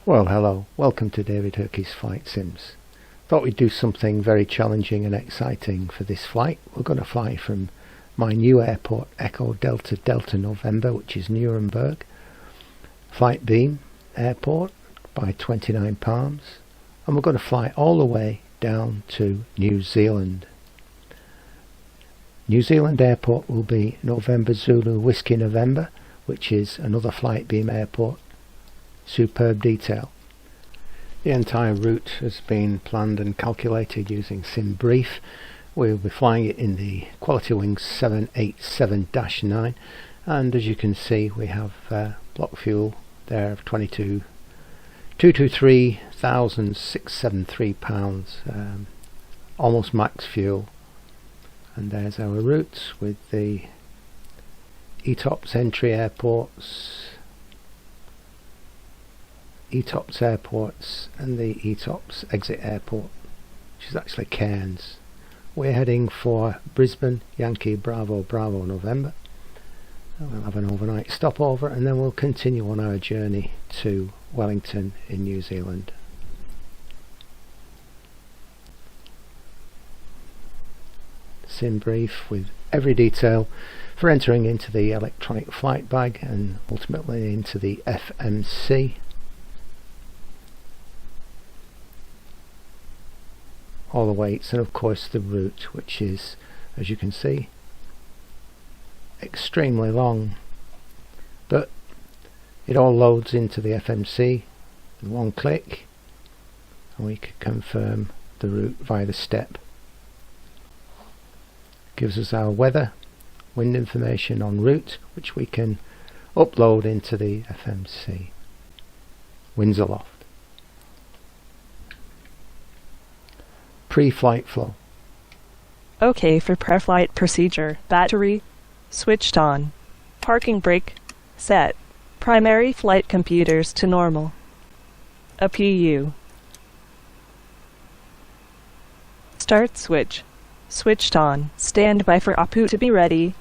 Well, hello, welcome to David Herkey's Flight Sims. Thought we'd do something very challenging and exciting for this flight. We're going to fly from my new airport, Echo Delta Delta November, which is Nuremberg, Flight Beam Airport by 29 Palms, and we're going to fly all the way down to New Zealand. New Zealand Airport will be November Zulu Whiskey November, which is another Flight Beam airport. Superb detail. The entire route has been planned and calculated using SimBrief. We'll be flying it in the Quality Wings 787-9, and as you can see we have block fuel there of 223,673 pounds, almost max fuel. And there's our route with the ETOPS entry airports, ETOPS airports, and the ETOPS exit airport, which is actually Cairns. We're heading for Brisbane, Yankee Bravo Bravo November. We'll have an overnight stopover and then we'll continue on our journey to Wellington in New Zealand. SimBrief with every detail for entering into the electronic flight bag and ultimately into the FMC. All the weights and of course the route, which is, as you can see, extremely long, but it all loads into the FMC with one click and we can confirm the route via the step. Gives us our weather, wind information en route, which we can upload into the FMC. Winds aloft. Pre-flight flow. OK for pre-flight procedure. Battery switched on. Parking brake set. Primary flight computers to normal. APU. Start switch switched on. Standby for APU to be ready.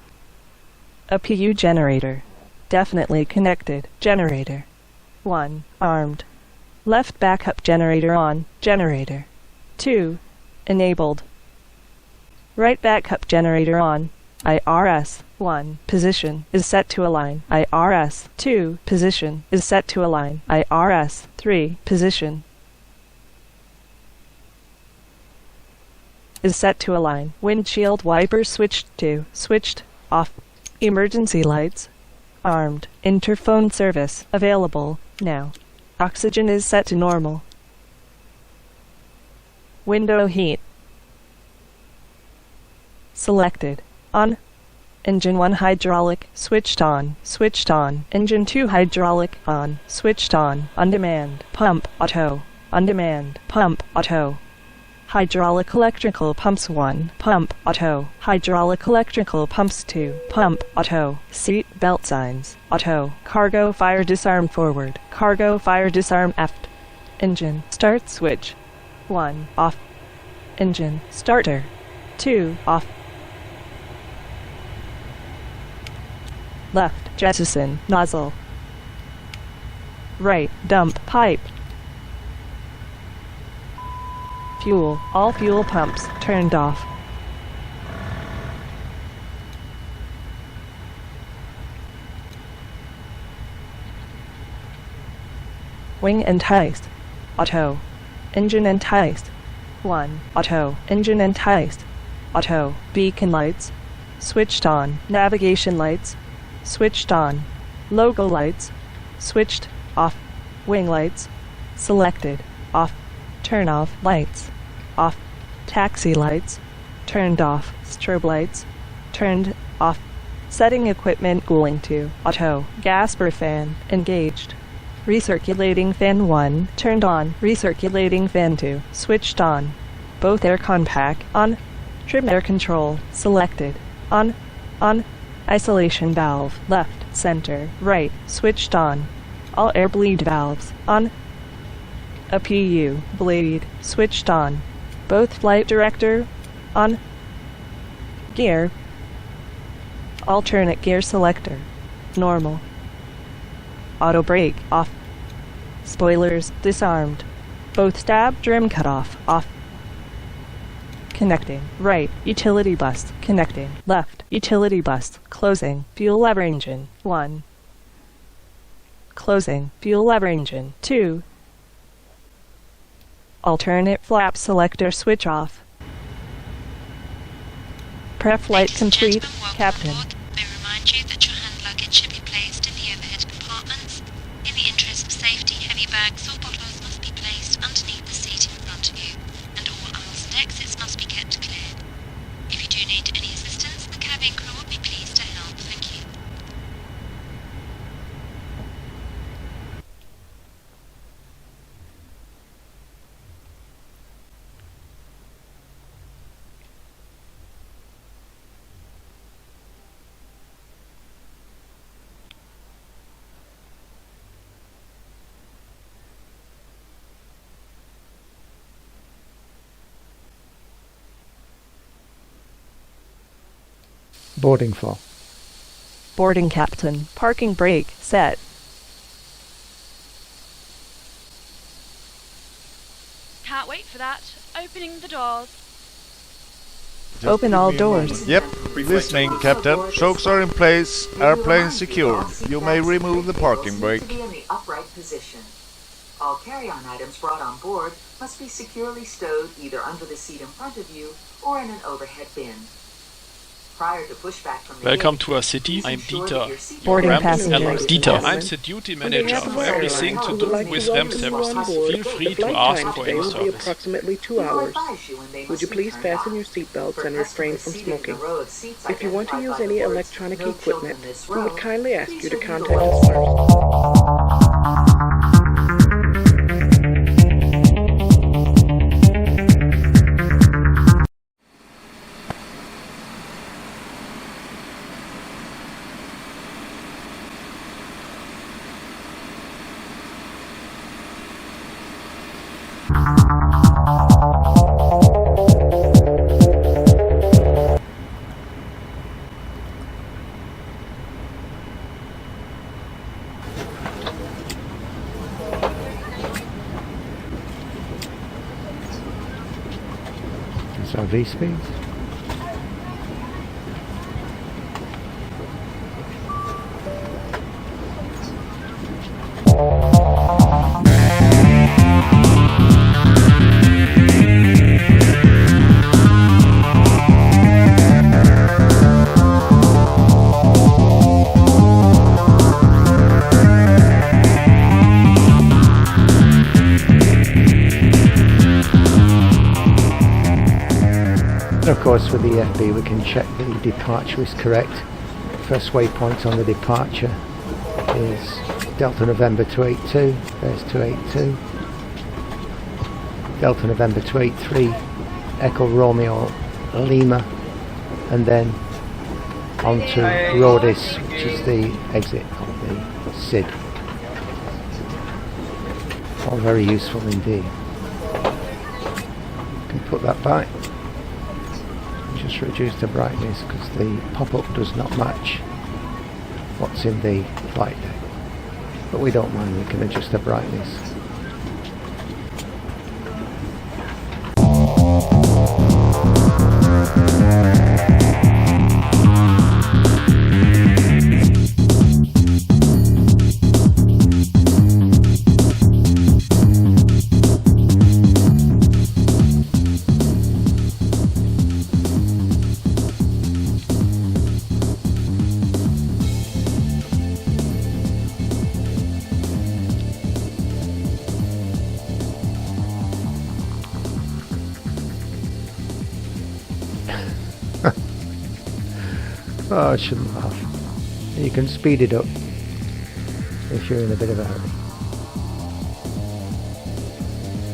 APU generator definitely connected. Generator 1 armed. Left backup generator on. Generator 2 enabled. Right backup generator on. IRS 1 position is set to align. IRS 2 position is set to align. IRS 3 position is set to align. Windshield wipers switched off. Emergency lights armed. Interphone service available now. Oxygen is set to normal. Window heat selected. On. Engine 1 hydraulic switched on. Engine 2 hydraulic on. Switched on. On demand. Pump auto. On demand. Pump auto. Hydraulic electrical pumps 1. Pump auto. Hydraulic electrical pumps 2. Pump auto. Seat belt signs auto. Cargo fire disarm forward. Cargo fire disarm aft. Engine start switch 1 off. Engine starter 2 off. Left jettison nozzle. Right dump pipe. Fuel. All fuel pumps turned off. Wing enticed auto. Engine enticed 1 auto. Engine enticed auto. Beacon lights switched on. Navigation lights switched on. Logo lights switched off. Wing lights selected off. Turn off lights off. Taxi lights turned off. Strobe lights turned off. Setting equipment cooling to auto. Gasper fan engaged. Recirculating fan 1 turned on. Recirculating fan 2 switched on. Both aircon pack on. Trim air control selected on. Isolation valve left, center, right switched on. All air bleed valves on. APU blade switched on. Both flight director On. Gear. Alternate gear selector. Normal. Auto brake off. Spoilers disarmed. Both stab trim cutoff off. Connecting. Right. Utility bus. Connecting. Left. Utility bus. Closing. Fuel lever engine. 1. Closing. Fuel lever engine. 2. Alternate flap selector switch off. Prep light complete. Captain. May remind you that your hand luggage should be placed in the overhead compartments. In the interest of safety, heavy bags or bottles must be placed underneath the seat in front of you, and all aisles and exits must be kept clear. If you do need any assistance, the cabin crew will be pleased to help. Thank you. Boarding for. Boarding captain. Parking brake set. Can't wait for that. Opening the doors. Open all doors. Yep, listening, Captain. Chokes are in place, airplane secured. You may remove the parking brake. To be in the upright position. All carry-on items brought on board must be securely stowed either under the seat in front of you or in an overhead bin. Prior to pushback from the Welcome gate, to our city. I'm ensure Dieter. that your seat Boarding belt is passenger. closed. Dieter. I'm the duty manager for everything to do with them services. Feel free to ask for any will be service. approximately 2 We will hours. advise you when they Would must you be please turned fasten off. your seatbelts For and refrain from customers seated in smoking? a row of seats If you want to identified use by any the words, electronic "No children equipment, in this we would row," kindly ask please you to open contact doors. us first. That's our V-speeds. And of course with the FB we can check that the departure is correct. First waypoint on the departure is Delta November 282, there's 282. Delta November 283, Echo Romeo Lima, and then on to Rhodis, which is the exit of the SID. All very useful indeed. Can put that back. Just reduce the brightness because the pop-up does not match what's in the flight deck. But we don't mind, we can adjust the brightness. Oh, I shouldn't laugh. You can speed it up if you're in a bit of a hurry.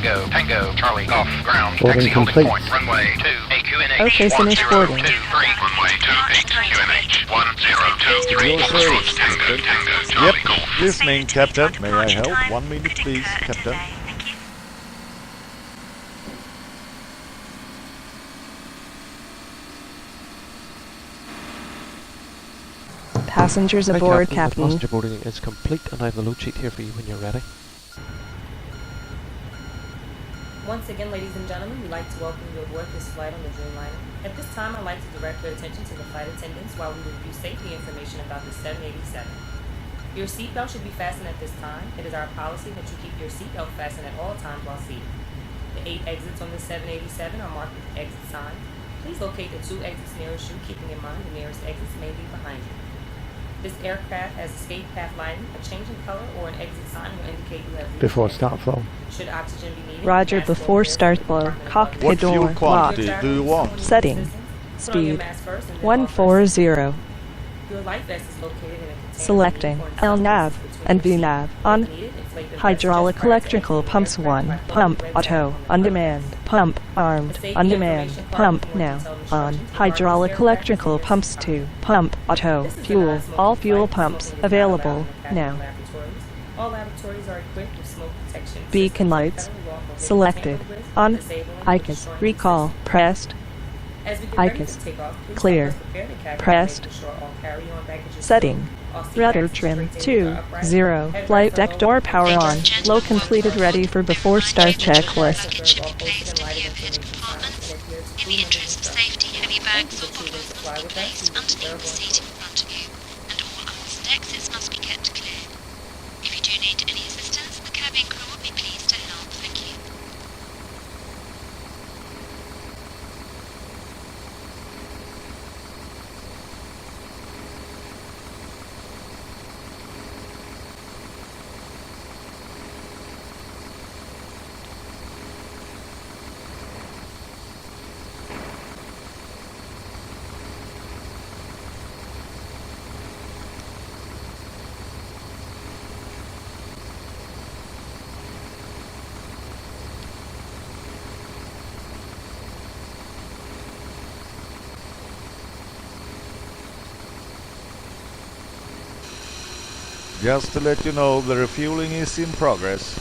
Go, Tango, Charlie, off, ground, Boarding taxi holding complete. point, runway 2, AQNH, Okay, finish boarding. 1023, runway 28, QNH, 1023, Your service, Tango, Tango, Yep, Charlie, Golf. listening, Captain. May I help? 1 minute, please, Captain. Passengers Hi, aboard, The Captain. passenger boarding is complete, and I have the load sheet here for you when you're ready. Once again, ladies and gentlemen, we'd like to welcome you aboard this flight on the Dreamliner. At this time, I'd like to direct your attention to the flight attendants while we review safety information about the 787. Your seatbelt should be fastened at this time. It is our policy that you keep your seatbelt fastened at all times while seated. The 8 exits on the 787 are marked with exit signs. Please locate the 2 exits nearest you, keeping in mind the nearest exits may be behind you. This aircraft has escape path lighting. A change in color or an exit sign will indicate you have reached Before exit. start flow. Should oxygen be needed, Roger, mask before will start appear flow. to the Cockpit What fuel door quantity locked. do you want? Setting. Put on your Speed mask first and then 140. Your life vest is located in a container Selecting for instance, LNAV between and your VNAV seats. on If needed, inflate the vest hydraulic just prior to electrical exiting the pumps aircraft 1 by pump holding the red auto tag on the demand front. pump armed The on safety demand information card pump with more now detailed on instructions regarding hydraulic this electrical aircraft pumps is 2 pump auto This is a fuel non-smoking all fuel flight. pumps Smoking is not allowed available in the cabin now. laboratories. All laboratories are equipped with smoke protection Beacon systems lights and federally lawful business selected tampered with, on disabling, or ICAS destroying the recall system. pressed As we get ready ICAS to take off, please clear help us prepare the cabin by pressed making sure all carry-on baggage is setting sealed, all seat rudder backs and trim tray tables are upright, 20 headrests flight are deck low, door power Ladies on and gentlemen, low completed ready for before start checklist. Luggage should be placed in the overhead compartments. In the interest of safety, heavy bags or bottles must be placed underneath the seat in front of you, and all aisles and exits must be kept clear. If you do need any assistance, the cabin crew will be pleased to help. Thank you. Just to let you know, the refueling is in progress.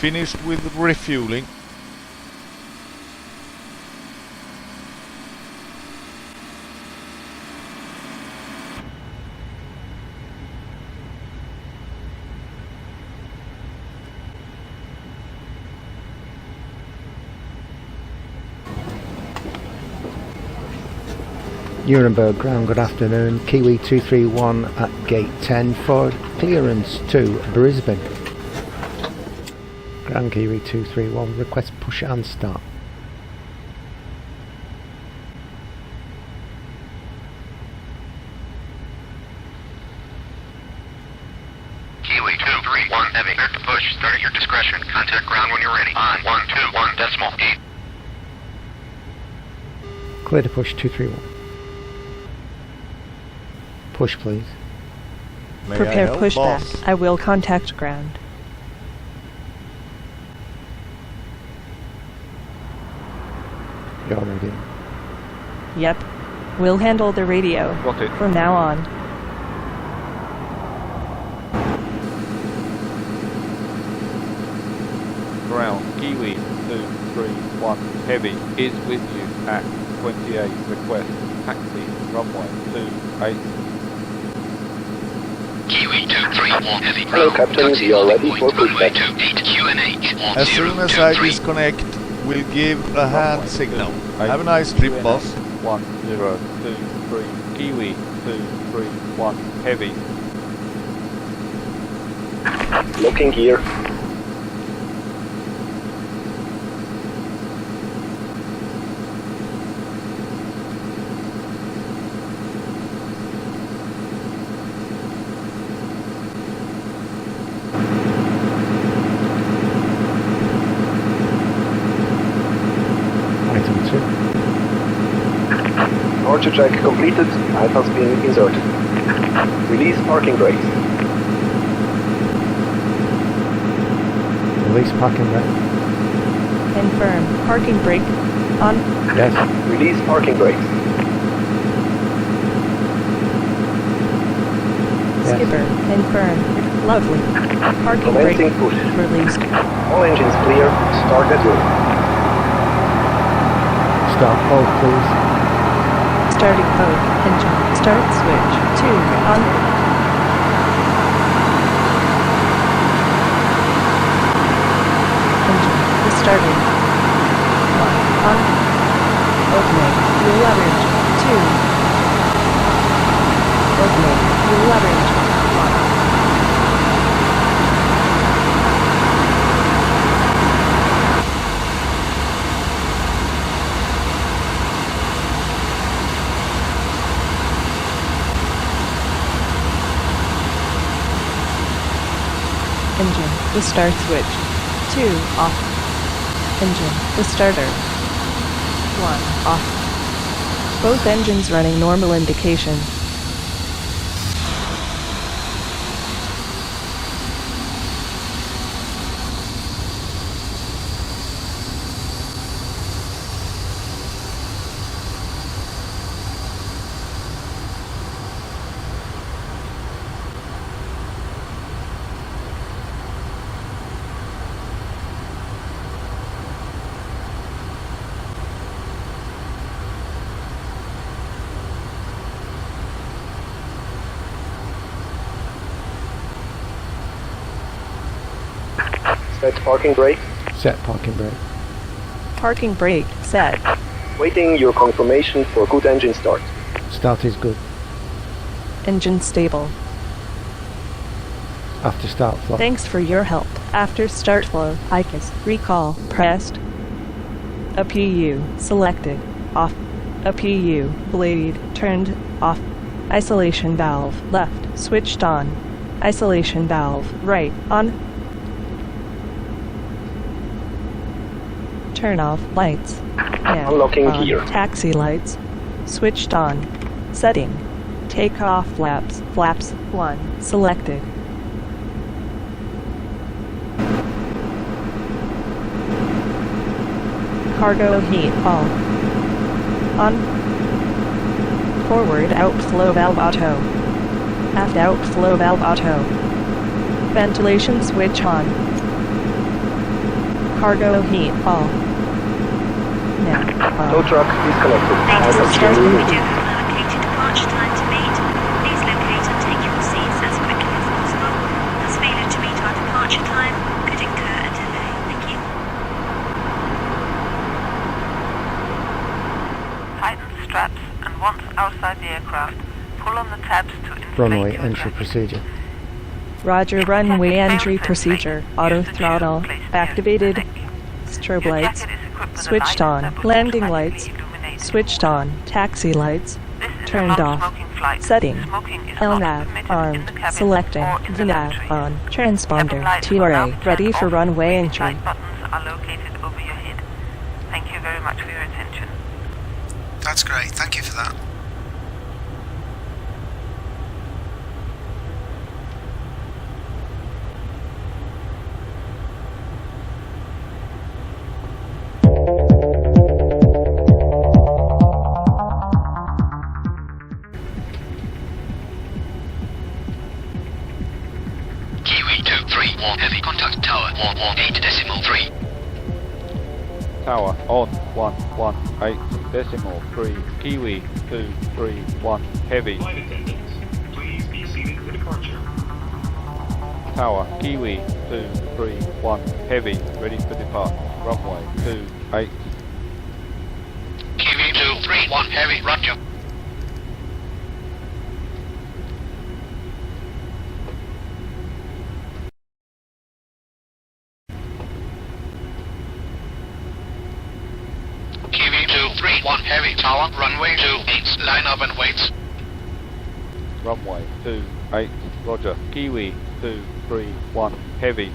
Finished with refueling. Nuremberg ground, good afternoon. Kiwi 231 at gate 10 for clearance to Brisbane. Ground Kiwi 231, request push and start. Kiwi Charlie 231 heavy. Clear to push. Start at your discretion. Contact ground when you're ready. On 121 decimal. E. Clear to push 231. Push, please. May I Prepare help, pushback. boss? I will contact ground. You're ready. Yep. We'll handle the radio Got it. from now on. Ground, Kiwi 231 heavy is with you at 28. Request taxi runway 28. Kiwi 231 heavy. Hello, Captain. We are ready for pushback. QNH. As soon as I disconnect, we'll give a hand signal. Have a nice trip, boss. 1023 Kiwi 231 heavy. Locking gear. Item 2. Departure track completed. Pipe has been inserted. Release parking brakes. Release parking brake. Confirm. Parking brake. On. Yes. Release parking brakes. Yes. Skipper. Confirm. Lovely. Parking brake. Commencing push. Released. All engines clear. Start at will. Start hold, please. Starting code. Engine. Start switch. 2. On. Engine. Starting. 1. On. Opening. Fuel leverage. 2. Opening. Fuel leverage. 1. Engine, the start switch. 2, off. Engine, the starter. 1, off. Both engines running normal indication. Set parking brake. Set parking brake. Parking brake, set. Waiting your confirmation for good engine start. Start is good. Engine stable. After start flow. Thanks for your help. After start flow, ICAS, recall, pressed. A PU, selected, off. A PU, blade, turned, off. Isolation valve, left, switched on. Isolation valve, right, on. Turn off lights. Yeah, Unlocking on. gear. Taxi lights. Switched on. Setting. Take off flaps. Flaps 1. Selected. Cargo heat all. On. Forward outflow valve auto. Aft outflow valve auto. Ventilation switch on. Cargo heat all. Now. Tow truck disconnected. Ladies and Pipe has been gentlemen, we removed. do have an allocated departure time to meet. Please locate and take your seats as quickly as possible, as failure to meet our departure time could incur a delay. Thank you. Tighten the straps and once outside the aircraft, pull on the tabs to inflate Runway your entry tracking. procedure. Roger, runway entry procedure. Auto throttle activated. Strobe lights switched on. Landing lights switched on. Taxi lights turned off. flight. Setting. Smoking is LNAV not permitted in armed. the cabin Selecting or in the nav lavatory. on. Cabin Transponder lights will now TRA be ready turned for off. runway Green entry. light buttons are located over your head. Thank you very much for your attention. That's great, thank you for that. Kiwi 231 heavy contact tower 118.3. Tower on 118.3. Kiwi 231 heavy. Flight attendants, please be seated for departure. Tower Kiwi 231 heavy. Ready for departure. Runway 28. Kiwi 231 heavy, roger. Kiwi 231 heavy, tower, runway 28, line up and wait. Runway 28. Roger. Kiwi 231 heavy.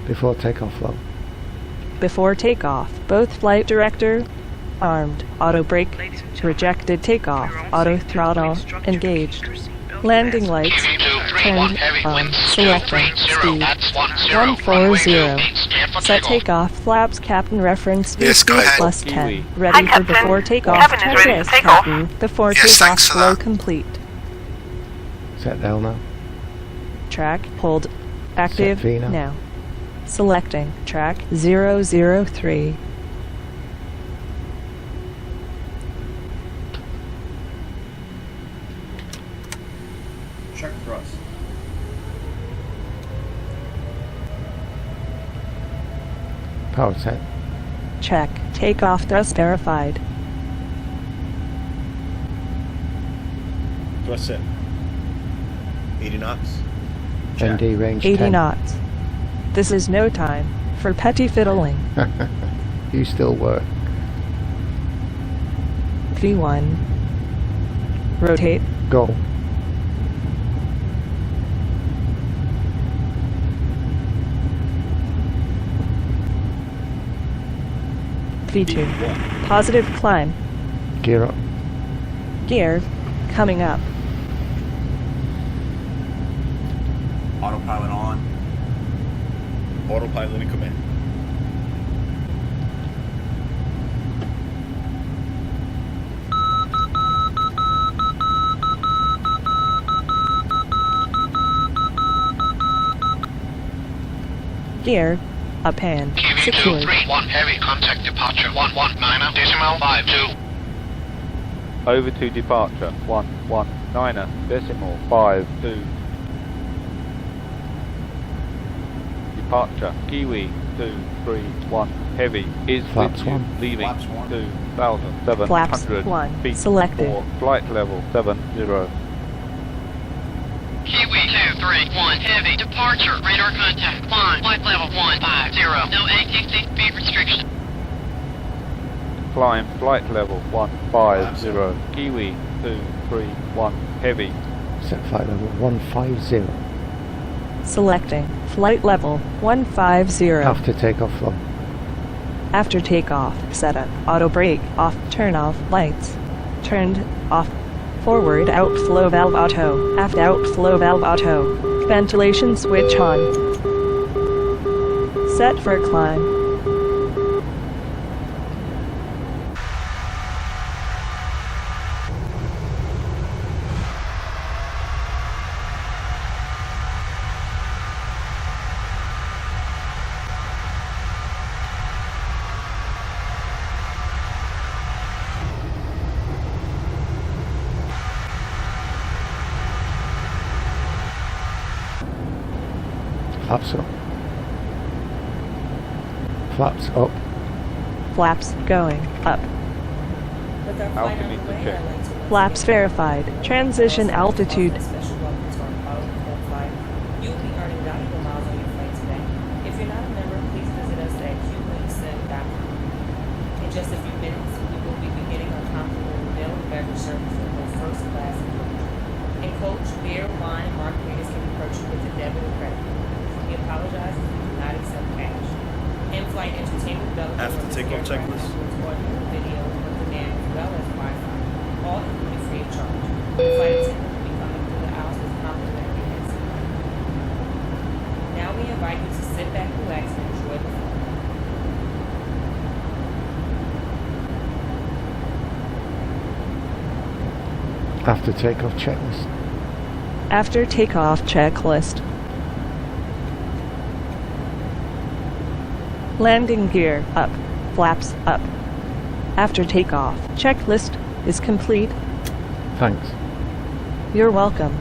Before takeoff, low. Before takeoff, both flight director armed. Auto brake rejected. Takeoff. Auto throttle engaged. Landing lights turned on. Selecting speed 140. Set takeoff. Flaps captain reference speed Yes, go ahead. plus 10. Ready for before takeoff. Cabin is ready to Yes, take off. Captain. Before Yes, takeoff. thanks for Flow that. complete. Set L now. Track hold active V now. now. Selecting track 003. Check thrust. Power set. Check. Takeoff thrust verified. Thrust set. 80 knots. ND range 80 10. knots. This is no time for petty fiddling. You still work. V1. Rotate. Go. V2. Positive climb. Gear up. Gear. Coming up. Autopilot on. Autopilot in command. Gear. Up hand. Kiwi Secured. 231 heavy, contact departure 119.52. Over to departure 119.52. Departure Kiwi 231 heavy is Flaps with you, one. leaving Flaps one. 2,700 1. feet Selected. for flight level 70. Kiwi 231 heavy, departure, radar contact, flight level 150, no ATC speed restriction. Climb flight level 150. Kiwi 231 heavy. Set flight level 150. Selecting flight level 150. After takeoff, low. After takeoff, setup, auto brake, off, turn off, lights, turned off, forward outflow valve auto, aft outflow valve auto, ventilation switch on, set for climb. flaps up. Flaps up. Flaps going up. With our flight Altimeter underway, check. I'd like to Flaps verified. Transition altitude. Special welcome to our Wellington flight. You will be earning valuable miles on your flight today. If you're not a member, please visit us at qwingsim.com. In just a few minutes, we will be beginning our complimentary meal and beverage service for both first class and coach. In coach, beer, wine, and margaritas can be purchased with a debit or credit card. We apologize if we do not accept cash. In-flight entertainment development After takeoff checklist. audio, video, on demand, as well as Wi-Fi, all included free of charge. The flight attendant will be coming through the aisles with complimentary MCE. Now we invite you to sit back, relax, and enjoy the flight. After takeoff checklist. After takeoff checklist. Landing gear up. Flaps up. After takeoff checklist is complete. Thanks. You're welcome.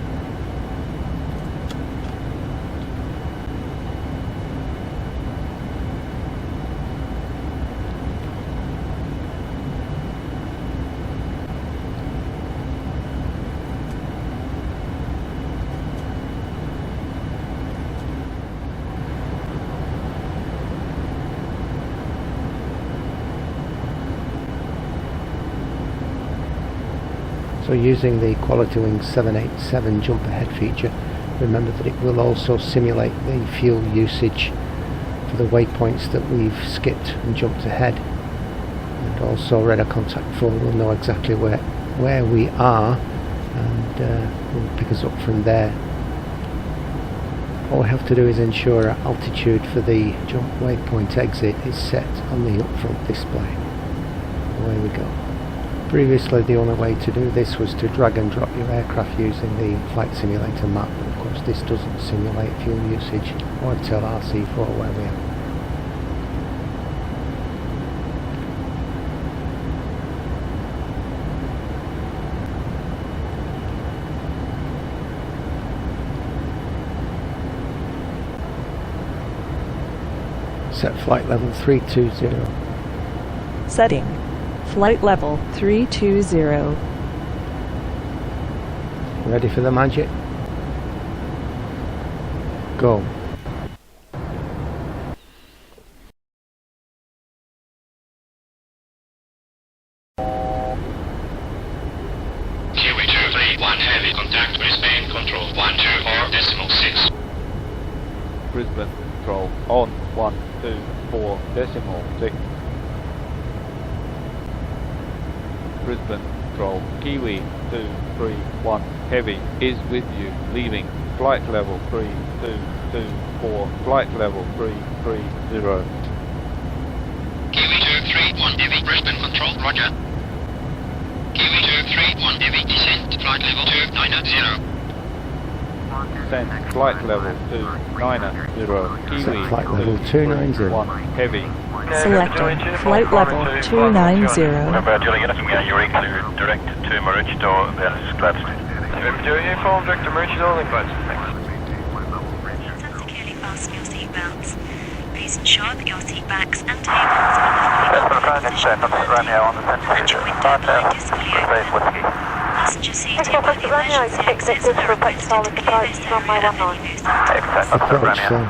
So using the Quality Wing 787 jump ahead feature, remember that it will also simulate the fuel usage for the waypoints that we've skipped and jumped ahead, and also radar contact 4 will know exactly where we are, and will pick us up from there. All we have to do is ensure our altitude for the jump waypoint exit is set on the upfront display. Away we go. Previously the only way to do this was to drag and drop your aircraft using the flight simulator map, but of course this doesn't simulate fuel usage or tell RC4 where we are. Set flight level 320. Setting. Flight level 320. Ready for the magic? Go. QE231 heavy contact Brisbane control 124.6. Brisbane control on 124.6. Brisbane control Kiwi 231 heavy is with you, leaving flight level 3224, flight level 330. Kiwi 231 heavy Brisbane control, roger. Kiwi 231 heavy descent, flight level 290. Descent flight level 290. Kiwi Flight level 290. 1 heavy. Selecting flight level 290. About Juliet, you're clear direct to Maroochydore, Gladstone. Uniform direct to Maroochydore, then Gladstone. Securely fasten your seatbelts. Please ensure that your seat backs and tables are locally positioned and your window blind is fully open. Passenger seating by the emergency exits are requested to clear this area of any loose Approach slow.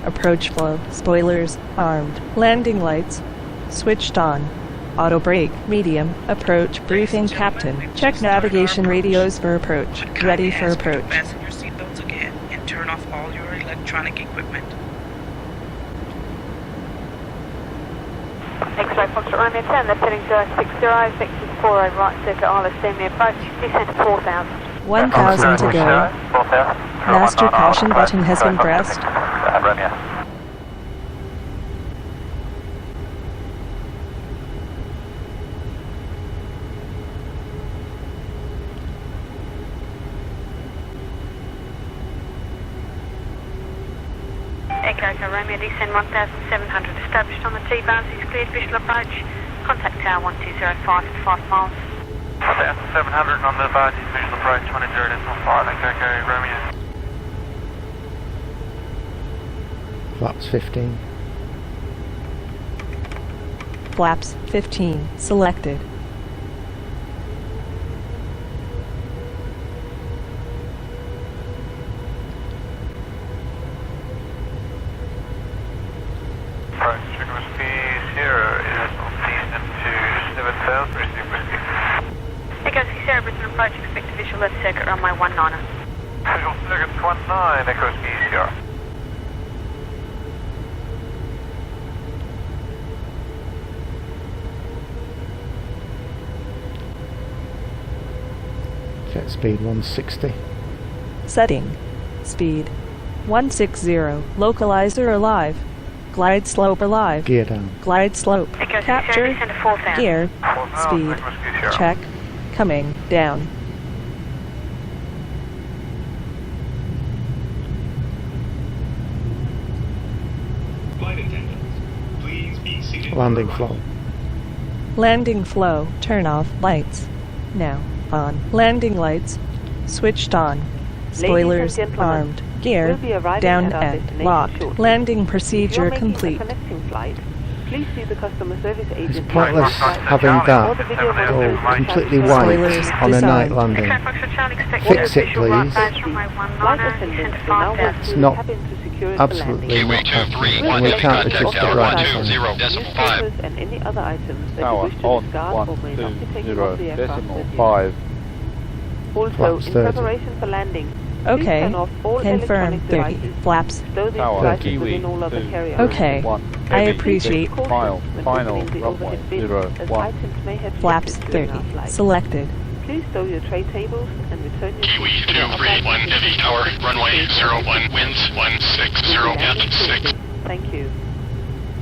Approach flow. Spoilers armed. Landing lights switched on. Auto brake medium. Approach briefing captain. Check navigation radios for approach. Ready for approach. Fasten your seatbelts again and turn off all your electronic equipment. X-ray Foxtrot Romeo 10, they're heading 060, Victor's 4 over right circuit Isle, steam the approach, descent to 4,000. 1,000 to go. Master caution button has been pressed. Echo Romeo, descend 1,700, established on the T-bounds, is cleared, visual approach, contact tower 1205 at 5 miles. 1,700 on the bars, visual approach 10.5, Echo Romeo. Flaps 15. Flaps 15 selected. Approach Whiskey Sierra is northeast into 7000, receive Whiskey. Echo Sierra, Brisbane approach, expect a visual left circuit runway 19er. Visual circuit 19, Echo Whiskey Sierra. Jet speed 160. Setting. Speed 160. Localizer alive. Glide slope alive. Gear down. Glide slope. Echo Capture. Sierra, descend to 4000. Gear. 4000, Speed. Echo Whiskey Sierra. Check. Coming down. Flight attendants, please be seated. Landing flow. Landing flow. Turn off lights. Now on. Landing lights. Switched on. Spoilers armed. Gear down and locked. Landing procedure complete. Please see the customer service agent. It's pointless having that go completely white on a night landing. Fix it, please. It's not absolutely not accurate, and we can't adjust the brightness on it. Newspapers and any other items that Tower you wish to on discard or may not be taken 120 off the aircraft decimal that you 5. Also, Flaps in 30. preparation for landing, please Okay. turn off all Confirm electronic 30. devices. Flaps. Stow these Tower devices Kiwi within all other 2, carry-ons. Okay. 1, I heavy, appreciate. 6 mile, When final, opening the runway overhead bin, 0, as 1. items may have Flaps shifted during 30. our flight. Selected. Please stow your tray tables and return your Kiwi seats to the 231 heavy tower, runway 01, winds 160 at 6. Thank you.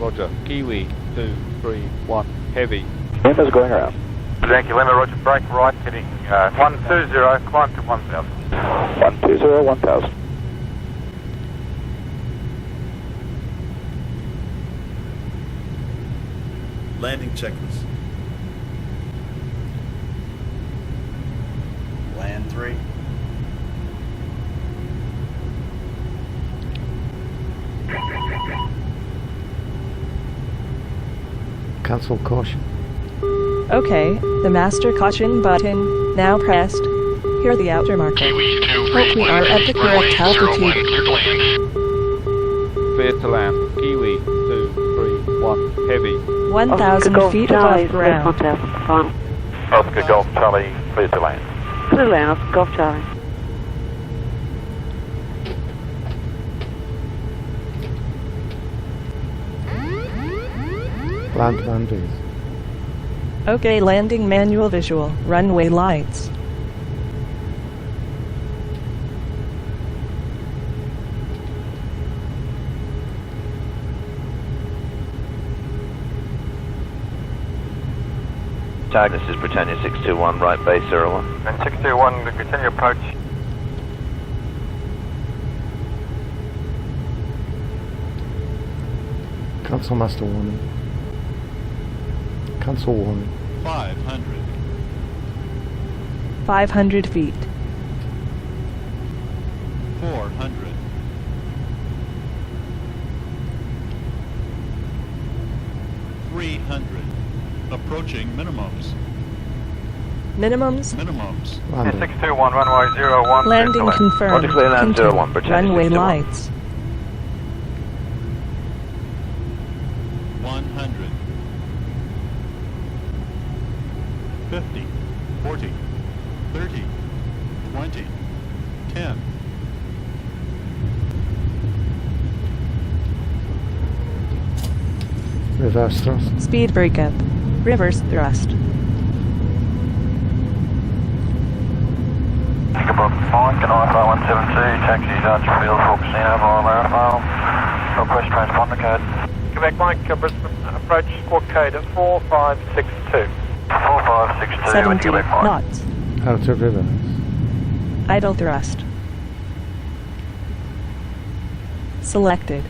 Roger, Kiwi 231 heavy. Windows going around. Yankee Lima, Roger, brake right, heading 120, climb to 1000. 120, 1000. Landing checklist. Land 3. Cancel caution. Okay. The master caution button now pressed. Hear the outer marker. Kiwi Hope we 231 are at the runway correct 01, altitude. clear to land. Clear to land. Kiwi 231 heavy. 1,000 feet above ground. Oscar Golf Charlie, clear to land. Clear to land, Oscar Golf Charlie. Land landers. Okay. Landing manual visual. Runway lights. Tag, this is Britannia 621, right base 01. And 621, continue approach. Cancel master warning. Cancel warning. 500. 500 feet. 400. 300. Approaching minimums. Minimums. Minimums. Landing. 621, runway 01. Landing confirmed. Roger, clear land Continue. 01, Britannia Runway 61. lights. 100. 50. 40. 30. 20. 10. Reverse thrust. Speed breakup. Reverse thrust. Quebec 5, can I 172, taxi Dodge Field for Casino via Marathon. Request transponder code. Quebec Mike, Brisbane approach squawk code at 4562. 4562 70 Quebec Mike. knots. Outer reverse. Idle thrust. Selected.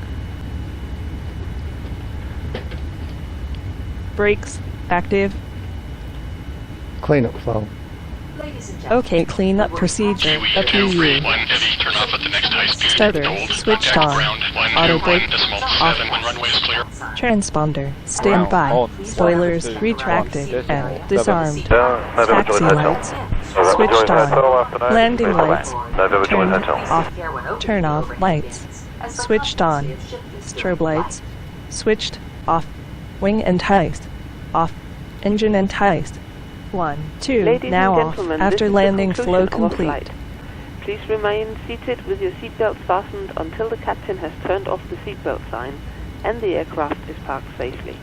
Brakes active. Clean up flow. OK cleanup procedure. Kiwi 231 heavy, turn off at the next high speed. Starter Gold, switched contact on. ground Auto brake 121.7 when runway is clear. Transponder standby. Spoilers retracted and disarmed. Taxi lights switched on. Landing lights turned off. Turn off lights switched on. Strobe lights switched off. Wing enticed off. Engine enticed. 1, 2 Ladies now and off. gentlemen, After this is landing the conclusion flow of our complete. flight. Please remain seated with your seatbelts fastened until the captain has turned off the seatbelt sign and the aircraft is parked safely.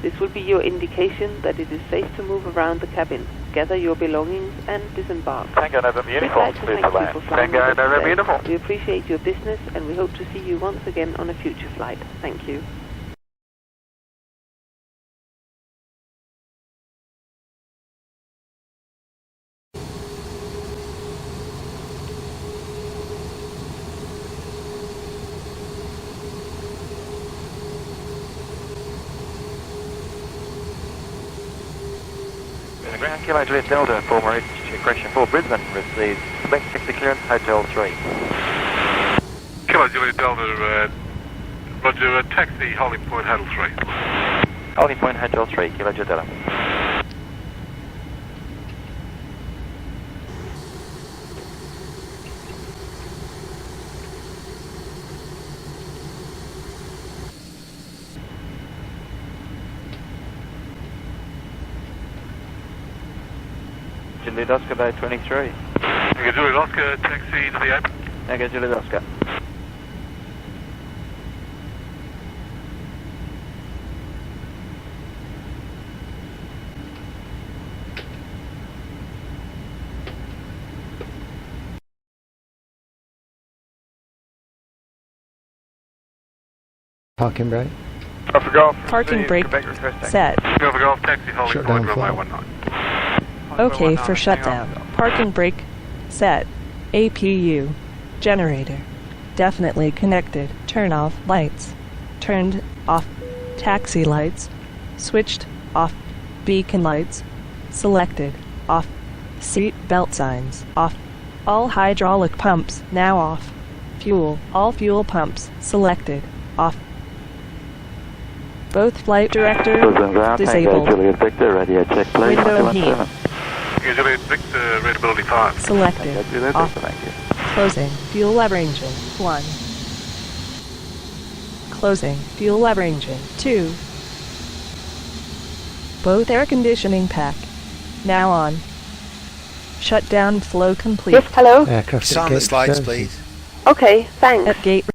This will be your indication that it is safe to move around the cabin, gather your belongings and disembark. Tango November uniform, please allow. Tango November uniform. We appreciate your business and we hope to see you once again on a future flight. Thank you. Ground Kilo Juliet Delta, former correction for Brisbane, receives select taxi clearance, Hotel 3. Kilo Juliet Delta, roger, taxi, Holding Point, Hotel 3. Holding Point, Hotel 3, Kilo Juliet Delta. Juliet Oscar Bay 23. Tango Juliet Oscar, taxi to the open. Tango Juliet Oscar. Parking brake. Alpha Golf. Parking brake set. Alpha Golf, taxi, Holding Shut Point, down runway flow. 19. OK for shutdown. Parking brake set. APU generator definitely connected. Turn off lights. Turned off. Taxi lights switched off. Beacon lights selected off. Seat belt signs off. All hydraulic pumps now off. Fuel. All fuel pumps selected off. Both flight director disabled. Juliet Victor, radio check please. Window heat Tango Juliet Victor, readability 5. selected off. Thank you. Closing fuel lever engine 1. Closing fuel lever engine 2. Both air conditioning pack now on. Shutdown flow complete. Yes, hello? Aircraft Sit on the slides, please. Okay, thanks. At gate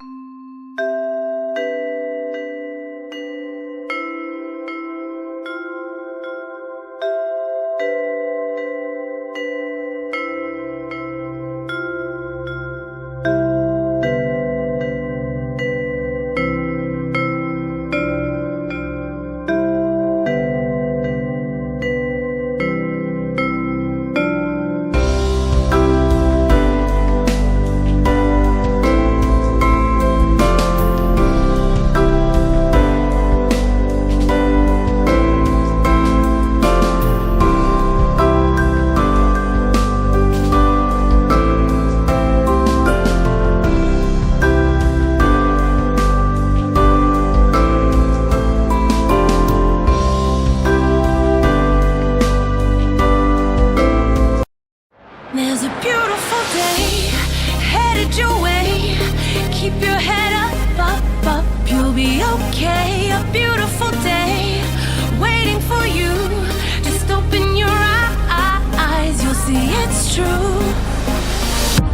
There's a beautiful day headed your way. Keep your head up, you'll be okay. A beautiful day waiting for you. Just open your eyes, you'll see it's true.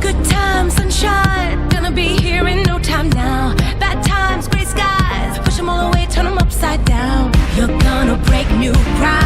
Good times, sunshine, gonna be here in no time now. Bad times, gray skies, push them all away, turn them upside down. You're gonna break new ground.